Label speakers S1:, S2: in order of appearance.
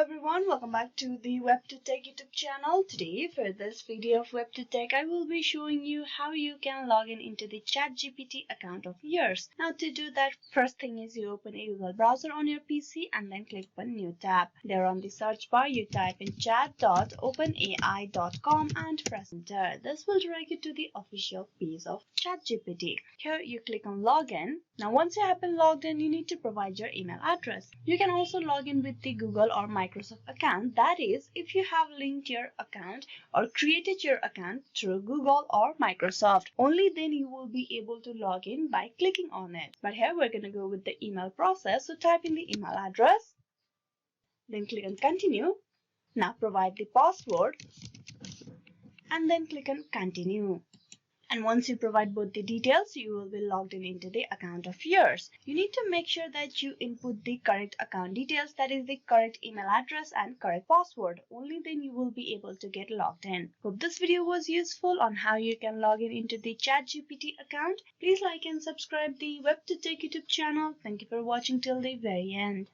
S1: everyone, welcome back to the WebToTech YouTube channel. Today for this video of WebToTech, I will be showing you how you can log in into the ChatGPT account of yours. Now to do that, first thing is you open a Google browser on your PC and then click on New tab. There on the search bar, you type in chat.openai.com and press enter. This will direct you to the official page of ChatGPT. Here you click on login. Now once you have been logged in, you need to provide your email address. You can also log in with the Google or Microsoft account. That is, if you have linked your account or created your account through Google or Microsoft, only then you will be able to log in by clicking on it. But here we're going to go with the email process. So type in the email address, then click on continue. Now provide the password and then click on continue. And once you provide both the details, you will be logged in into the account of yours. You need to make sure that you input the correct account details, that is the correct email address and correct password. Only then you will be able to get logged in. Hope this video was useful on how you can log in into the ChatGPT account. Please like and subscribe the WebToTech YouTube channel. Thank you for watching till the very end.